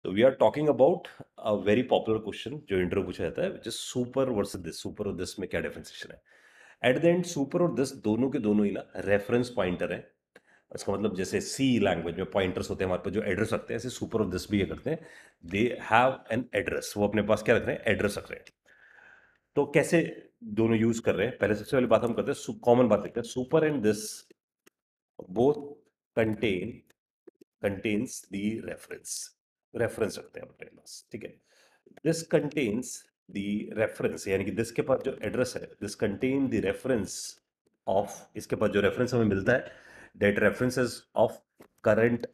तो we are talking about a very popular question जो interview पूछा जाता है, which is super versus this. Super और दिस में क्या डिफरेंशिएशन है? एट द एंड सुपर और दिस दोनों के दोनों ही ना रेफरेंस पॉइंटर है। इसका मतलब जैसे सी लैंग्वेज में पॉइंटर्स होते हैं हमारे पास जो एड्रेस रखते हैं, ऐसे सुपर और दिस भी ये करते हैं। दे हैव एन एड्रेस, वो अपने पास क्या रख रहे हैं? एड्रेस रख रहे हैं। तो कैसे दोनों यूज कर रहे हैं? पहले सबसे पहले बात हम करते हैं, कॉमन बात लिखते हैं, super and this both contain contains the reference. Reference रखते हैं अपने पास, ठीक है। दिस कंटेन्स द रेफरेंस, यानी कि दिस के पास जो एड्रेस है, this contain the reference of, इसके पास जो रेफरेंस हमें मिलता है, that reference is of current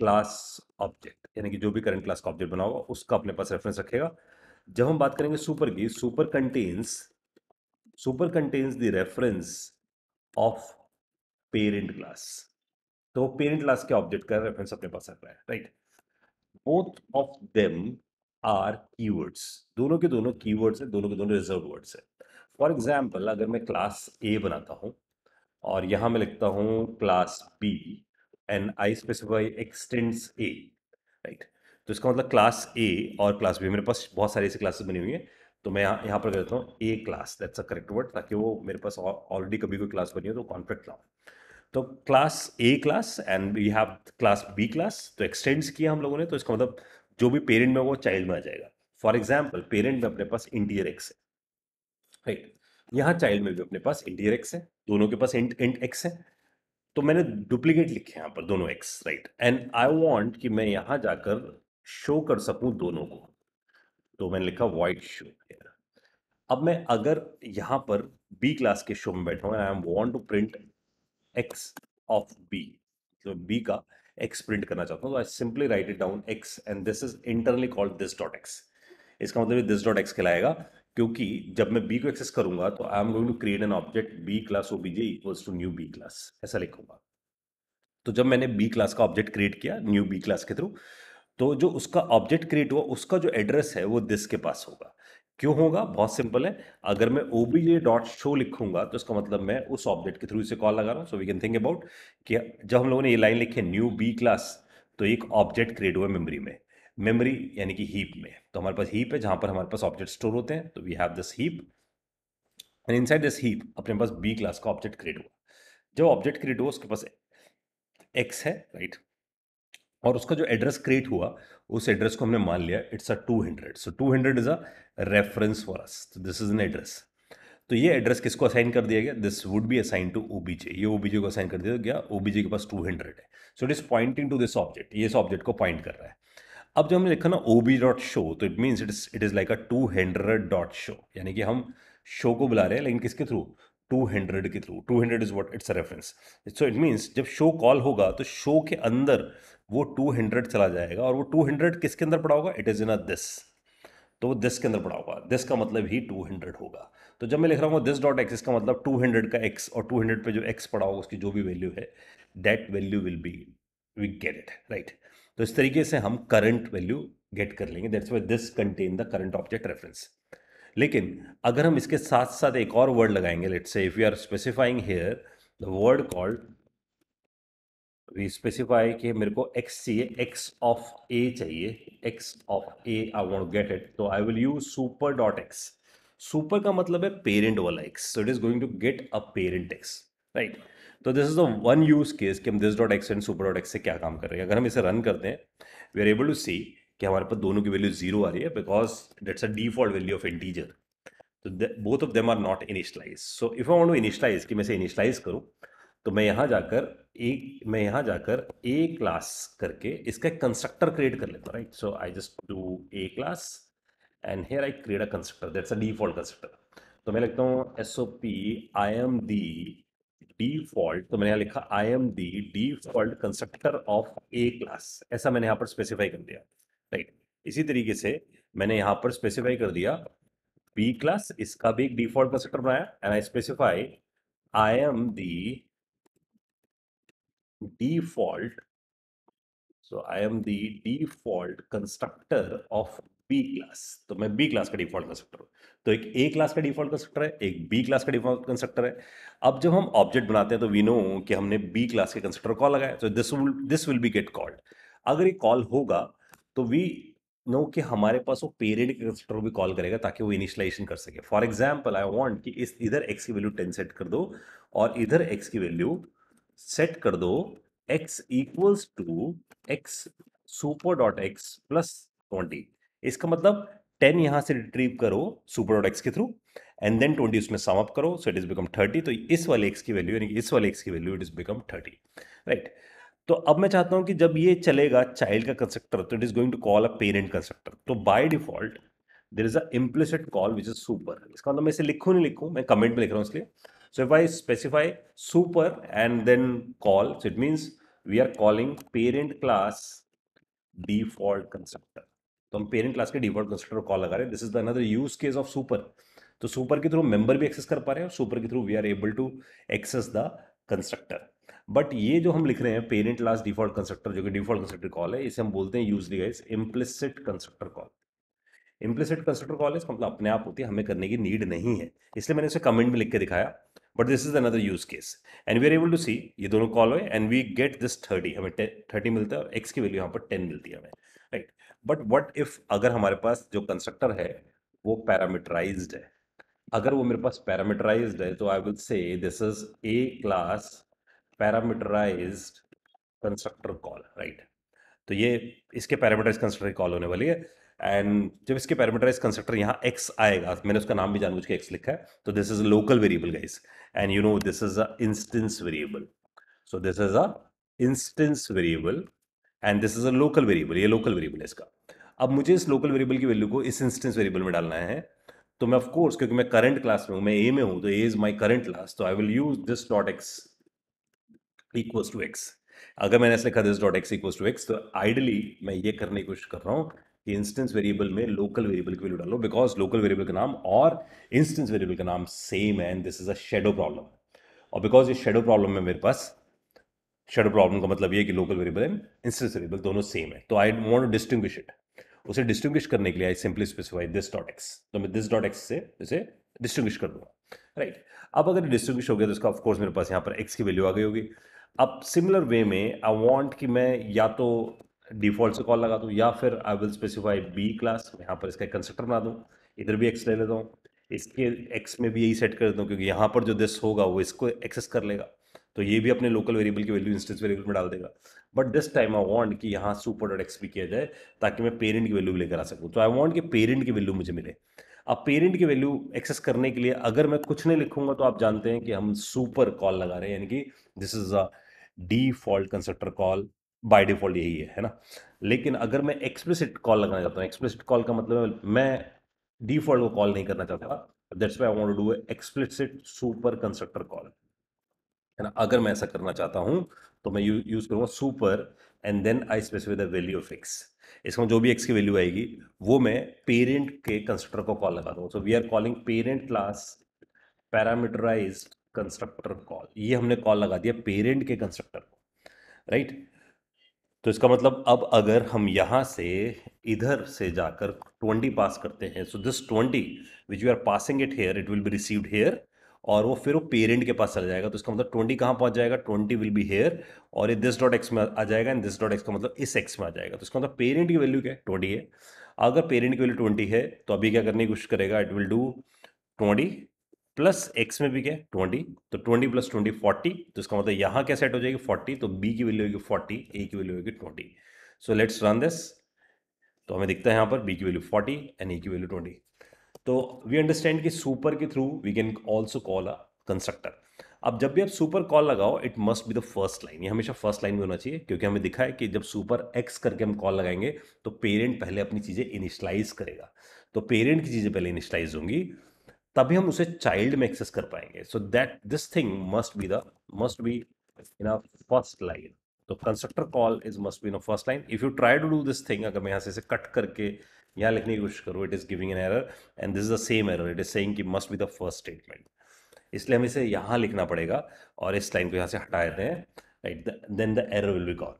class object, यानी कि जो भी करंट क्लास का ऑब्जेक्ट बना होगा उसका अपने पास रेफरेंस रखेगा। जब हम बात करेंगे सुपर की, super contains the reference of parent class. तो पेरेंट क्लास के ऑब्जेक्ट का रेफरेंस अपने पास रख रहा है, right. Both of them are keywords, दोनों के दोनों कीवर्ड्स हैं, दोनों के दोनों रिजर्व वर्ड्स हैं। फॉर एग्जाम्पल, अगर मैं क्लास ए बनाता हूं और यहां मैं लिखता हूं class B and I specify extends A, right. तो इसका मतलब क्लास ए और क्लास बी, मेरे पास बहुत सारी ऐसी क्लासेस बनी हुई हैं, तो मैं यहाँ पर करता हूँ a class, that's a correct word, ताकि वो मेरे पास ऑलरेडी कभी कोई क्लास बनी हो तो कॉन्फ्लिक्ट ना हो। तो class A class and we have class B class, तो एक्सटेंड्स किया हम लोगों ने, तो इसका मतलब जो भी पेरेंट में वो चाइल्ड में आ जाएगा। फॉर एग्जाम्पल, पेरेंट में अपने पास इंटीजर एक्स है, राइट। यहाँ चाइल्ड में भी अपने पास इंटीजर एक्स है, दोनों के पास इंट इंट एक्स है। तो मैंने डुप्लीकेट लिखे हैं यहाँ पर दोनों x, right, and I want कि मैं यहाँ जाकर शो कर सकूं दोनों को, तो मैंने लिखा वॉइड शो। अब मैं अगर यहाँ पर बी क्लास के शो में बैठा हूँ, I want to print X of B, तो बी का एक्स प्रिंट करना चाहता हूँ, तो I simply write it down X and this is internally called this dot X. इसका मतलब दिस डॉट एक्स कहलाएगा, क्योंकि जब मैं बी को एक्सेस करूंगा तो I am going to create an object B class OBJ equals to new B class, ऐसा लिखूंगा। तो जब मैंने बी क्लास का ऑब्जेक्ट क्रिएट किया न्यू बी क्लास के थ्रू, तो जो उसका ऑब्जेक्ट क्रिएट हुआ उसका जो एड्रेस है वो दिस के पास होगा। क्यों होगा? बहुत सिंपल है। अगर मैं ओबीजे डॉट शो लिखूंगा तो इसका मतलब मैं उस ऑब्जेक्ट के थ्रू इसे कॉल लगा रहा हूं। So we can think about कि जब हम लोगों ने ये लाइन लिखी है न्यू बी क्लास, तो एक ऑब्जेक्ट क्रिएट हुआ मेमोरी में, मेमोरी यानी कि हीप में। तो हमारे पास हीप है जहां पर हमारे पास ऑब्जेक्ट स्टोर होते हैं, तो we have this heap and inside this heap अपने पास बी क्लास का ऑब्जेक्ट क्रिएट हुआ। जब ऑब्जेक्ट क्रिएट हुआ उसके पास एक्स है, राइट, और उसका जो एड्रेस क्रिएट हुआ उस एड्रेस को हमने मान लिया it's a 200। So 200 is a reference for us, तो दिस इज एन एड्रेस। तो ये एड्रेस किसको असाइन कर दिया गया? This would be assign to OBJ, ये ओबीजे को असाइन कर दिया गया, ओबीजे के पास 200 है। So it is pointing to this object, ये इस ऑब्जेक्ट को पॉइंट कर रहा है। अब जब हमने लिखा ना ओबी डॉट शो, तो it means it is like a 200 dot show, यानी कि हम शो को बुला रहे हैं लेकिन किसके थ्रू? 200 के through. 200 is what? It's a reference. So it means जब शो कॉल होगा तो शो के अंदर वो 200 चला जाएगा, और वो 200 किसके अंदर पड़ा होगा? It is in a this, तो वो दिस के अंदर पड़ा होगा, दिस का मतलब ही 200 होगा। तो जब मैं लिख रहा हूँ दिस डॉट एक्स, इसका मतलब 200 का एक्स, और 200 पे जो एक्स पड़ा होगा उसकी जो भी वैल्यू है, that value will be, we get it, right. तो इस तरीके से हम करंट वैल्यू गेट कर लेंगे, that's why this contain the current object reference. लेकिन अगर हम इसके साथ साथ एक और वर्ड लगाएंगे, let's say if we are specifying here the word called, we specify कि मेरे को x चाहिए, x ऑफ a चाहिए, x of a I want to get it, तो I will use super dot x। Super का मतलब है parent वाला x, so it is going to get a parent x, right. तो this is the one use case कि हम this dot x and super dot x से क्या काम कर रहे हैं। अगर हम इसे रन करते हैं, वी आर एबल टू सी कि हमारे पास दोनों की वैल्यू जीरो आ रही है, because that's a default value of integer. तो both of them are not initialize. So if I want to initialize, कि मैं इसे इनिशियलाइज करूं, तो मैं यहाँ जाकर ए क्लास करके इसका एक कंस्ट्रक्टर क्रिएट कर लेता हूँ, right. So I just do a class and here I create a constructor, that's a default constructor. तो मैं लिखता हूँ S O P I am the default, तो मैंने यहाँ लिखा I am the default constructor of A class, ऐसा मैंने यहाँ पर स्पेसिफाई कर दिया, राइट। इसी तरीके से मैंने यहाँ पर स्पेसिफाई कर दिया बी क्लास, इसका भी एक डिफॉल्ट कंस्ट्रक्टर बनाया and I specify I am the default, so I am the default constructor of B class। तो मैं B क्लास का डिफॉल्ट कंस्ट्रक्टर हूँ। तो एक A क्लास का डिफॉल्ट कंस्ट्रक्टर है, एक B क्लास का डिफॉल्ट कंस्ट्रक्टर है। अब जब हम ऑब्जेक्ट बनाते हैं तो वी नो कि हमने B क्लास के कंस्ट्रक्टर कॉल लगाया, तो this will be gate called. अगर ये कॉल होगा तो वी नो कि हमारे पास वो पेरेंट के कंस्ट्रक्टर भी कॉल करेगा ताकि वो इनिशियलाइजेशन कर सके। फॉर एग्जाम्पल आई वांट कि इस इधर x की वैल्यू 10 सेट कर दो और इधर x की वैल्यू सेट कर दो x equals to x super dot X plus 20। इसका मतलब 10 यहां से रिट्रीव करो सुपर डॉट एक्स के थ्रू एंड देन 20 उसमें सम अप करो, सो इट इज बिकम 30। तो इस वाले x की वैल्यू यानी कि इस वाले x की value it is become 30, right. तो अब मैं चाहता हूं कि जब ये चलेगा चाइल्ड का कंस्ट्रक्टर तो it is going to call a parent constructor. तो by default there is a implicit call which is super. इसका मतलब मैं इसे लिखूं नहीं लिखूं, मैं कमेंट में लिख रहा हूं इसलिए। So if I specify super and then call, so it means we are calling parent class default constructor. तो हम पेरेंट क्लास के डिफॉल्ट कंस्ट्रक्टर को कॉल लगा रहे हैं। This is the another use case of super. तो super के through member भी एक्सेस कर पा रहे हैं और सुपर के through we are able to access the constructor. But ये जो हम लिख रहे हैं पेरेंट क्लास डिफॉल्ट कंस्ट्रक्टर, जो कि डिफॉल्ट कंस्ट्रक्टर कॉल है, इसे हम बोलते हैं usually guys implicit constructor call. Implicit constructor call इसका मतलब अपने आप होती है, हमें करने की नीड नहीं है, इसलिए मैंने इसे कमेंट में लिख के दिखाया। But this is another use case and we are able to see ये दोनों कॉल हुए एंड वी गेट दिस 30, हमें 30 मिलता है और x की वैल्यू यहाँ पर 10 मिलती है हमें, राइट। बट व्हाट इफ अगर हमारे पास जो कंस्ट्रक्टर है वो पैरामीटराइज्ड है। अगर वो मेरे पास पैरामीटराइज्ड है तो I will say this is A class parameterized constructor call, right. तो ये इसके पैरामीटराइज कंस्ट्रक्टर कॉल होने वाली है। एंड जब इसके पैरामीटराइज कंस्ट्रक्टर यहाँ x आएगा, मैंने उसका नाम भी जानबूझ के x लिखा है, तो this is a local variable guys and you know this is a instance variable. So this is a instance variable and this is a local variable, ये लोकल वेरिएबल है इसका। अब मुझे इस लोकल वेरिएबल की वैल्यू को इस instance variable में डालना है। तो मैं ऑफ कोर्स क्योंकि मैं करंट क्लास में हूं, मैं ए में हूं, तो A is my current class, तो I will use this dot X equals to X. अगर मैंने ऐसे लिखा this dot X equals to X, तो आइडली मैं ये करने की कोशिश कर रहा हूँ कि इंस्टेंस वेरिएबल में लोकल वेरिएबल की वैल्यू डालो, बिकॉज लोकल वेरिएबल का नाम और इंस्टेंस वेरिएबल का नाम सेम है and this is a shadow problem. और बिकॉज ये शेडो प्रॉब्लम है मेरे पास, शेडो प्रॉब्लम का मतलब ये है कि local variable and instance variable दोनों सेम है, तो I want to distinguish it. उसे डिस्टिंग्विश करने के लिए I simply specify this dot X, तो मैं दिस डॉट एक्स से इसे डिस्टिंग्विश कर दूंगा, राइट। अब अगर डिस्टिंग्विश हो गया तो इसका ऑफ कोर्स मेरे पास यहाँ पर एक्स की वैल्यू आ गई होगी। अब सिमिलर वे में आई वांट कि मैं या तो डिफॉल्ट से कॉल लगा दूं या फिर I will specify B class, यहाँ पर इसका कंस्ट्रक्टर बना दूं, इधर भी एक्स ले लेता हूँ, इसके एक्स में भी यही सेट कर देता हूँ क्योंकि यहाँ पर जो दिस होगा वो इसको एक्सेस कर लेगा, तो ये भी अपने लोकल वेरिएबल की वैल्यू इंस्टेंस वेरिएबल में डाल देगा। But this time I want कि यहाँ सुपर डॉट एक्स भी किया जाए ताकि मैं पेरेंट की वैल्यू भी लेकर आ सकूँ। तो आई वांट कि पेरेंट की वैल्यू मुझे मिले। अब पेरेंट की वैल्यू एक्सेस करने के लिए अगर मैं कुछ नहीं लिखूंगा तो आप जानते हैं कि हम सुपर कॉल लगा रहे हैं, यानी कि this is a default constructor call, by default यही है ना। लेकिन अगर मैं एक्सप्लिसिट कॉल लगाना चाहता हूँ, एक्सप्लिसिट कॉल का मतलब मैं डिफॉल्ट को कॉल नहीं करना चाहता, that's why I want to do explicit super constructor call, है ना। अगर मैं ऐसा करना चाहता हूं तो मैं यूज करूंगा super and then I specify the value of X. इसमें जो भी एक्स की वैल्यू आएगी वो मैं पेरेंट के कंस्ट्रक्टर को कॉल लगा दूंगा। So we are calling parent class parameterized constructor call, ये हमने कॉल लगा दिया पेरेंट के कंस्ट्रक्टर को, राइट। तो इसका मतलब अब अगर हम यहां से इधर से जाकर 20 पास करते हैं, so this 20 which you are passing it here it will be received here, और वो फिर वो पेरेंट के पास चला जाएगा। तो इसका मतलब 20 कहाँ पहुंच जाएगा, 20 विल बी हेयर और ये दिस डॉट एक्स में आ जाएगा एंड दिस डॉट एक्स का मतलब इस एक्स में आ जाएगा। तो इसका मतलब पेरेंट की वैल्यू क्या है, 20 है। अगर पेरेंट की वैल्यू 20 है तो अभी क्या करने की कोशिश करेगा, it will do 20 plus x में भी क्या 20, तो 20 प्लस 20 40, तो इसका मतलब यहाँ क्या सेट हो जाएगी 40, तो बी की वैल्यू होगी 40, ए की वैल्यू होगी 20। So let's run this. तो हमें दिखता है यहाँ पर बी की वैल्यू 40 एंड ए की वैल्यू 20। तो वी अंडरस्टैंड कि सुपर के through we can also call a constructor. अब जब भी आप सुपर कॉल लगाओ it must be the first line, ये हमेशा फर्स्ट लाइन में होना चाहिए, क्योंकि हमें दिखा है कि जब सुपर एक्स करके हम कॉल लगाएंगे तो पेरेंट पहले अपनी चीजें इनिशलाइज करेगा। तो पेरेंट की चीजें पहले इनिशलाइज होंगी तभी हम उसे चाइल्ड में एक्सेस कर पाएंगे। So that this thing must be in a first line. तो constructor call is must be in a first line. If you try to do this thing, अगर मैं यहाँ से इसे कट करके यहाँ लिखने की कोशिश करूँ, it is giving an error and this is the same error, it is saying कि must be the first statement. इसलिए हमें इसे यहाँ लिखना पड़ेगा और इस लाइन को यहाँ से हटा देते हैं, right, then the error will be gone.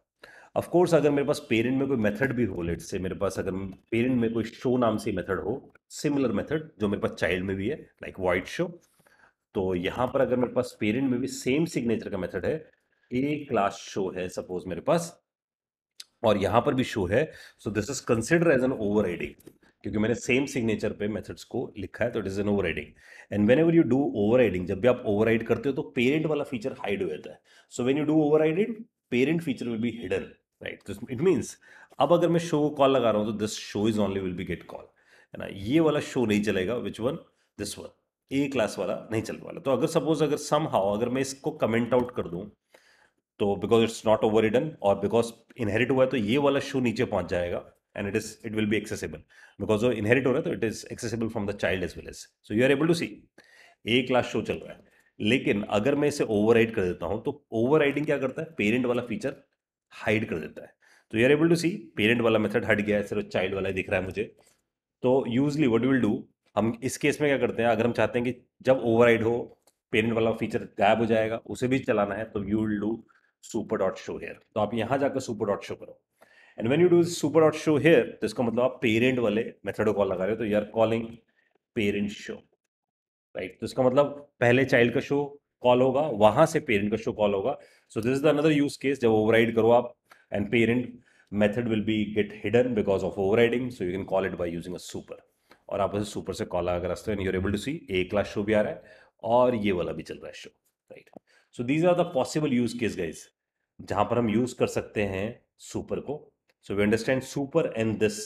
Of course अगर मेरे पास पेरेंट में कोई मेथड भी हो, लेट्स से मेरे पास अगर पेरेंट में कोई शो नाम से मेथड हो, सिमिलर मेथड जो मेरे पास चाइल्ड में भी है लाइक वाइट शो, तो यहाँ पर अगर मेरे पास पेरेंट में भी सेम सिग्नेचर का मेथड है, ए क्लास शो है सपोज मेरे पास, और यहां पर भी शो है, so this is consider as an overriding, क्योंकि मैंने सेम सिग्नेचर पे मेथड्स को लिखा है, तो it is an overriding. And when ever you do overriding, जब भी आप ओवरराइड करते हो तो पेरेंट वाला फीचर हाइड हो जाता है। So when you do overriding, parent feature will be hidden, right? It means अब अगर मैं शो को कॉल लगा रहा हूं तो this show is only will be get call, है ना? ये वाला शो नहीं चलेगा। Which one? This one, A class वाला नहीं चलने वाला। तो अगर सपोज अगर सम हाउ अगर मैं इसको कमेंट आउट कर दूं, तो because it's not overridden और बिकॉज इनहेरिट हुआ है, तो ये वाला शो नीचे पहुंच जाएगा and it will be accessible. Because वो इनहेरिट हो रहा है तो it is accessible from the child as well as, so you are able to see A class show चल रहा है। लेकिन अगर मैं इसे ओवरराइड कर देता हूं, तो ओवरराइडिंग क्या करता है? पेरेंट वाला फीचर हाइड कर देता है। तो you are able to see parent वाला मेथड हट गया है, सिर्फ चाइल्ड वाला ही दिख रहा है मुझे। तो यूजली व्हाट विल डू, हम इस केस में क्या करते हैं, अगर हम चाहते हैं कि जब ओवरराइड हो पेरेंट वाला फीचर गायब हो जाएगा, उसे भी चलाना है, तो you will do super dot show hair. तो आप यहां जाकर सुपर डॉट शो करो। And when you do super dot show hair, तो इसका मतलब आप पेरेंट वाले मेथड को कॉल लगा रहे हो, तो you are calling parent show, right? तो इसका मतलब पहले चाइल्ड का शो कॉल होगा, वहां से पेरेंट का शो कॉल होगा। So this is the another use case जब ओवरराइड करो आप, and parent method will be get hidden because of overriding, so you can call it by using a super. और आप उसे सुपर से call लगा कर रखते हो, and you are able to see A class show भी आ रहा है और ये वाला भी चल रहा है show, right? So these are the possible use case guys, जहां पर हम यूज कर सकते हैं सुपर को। So we understand super and this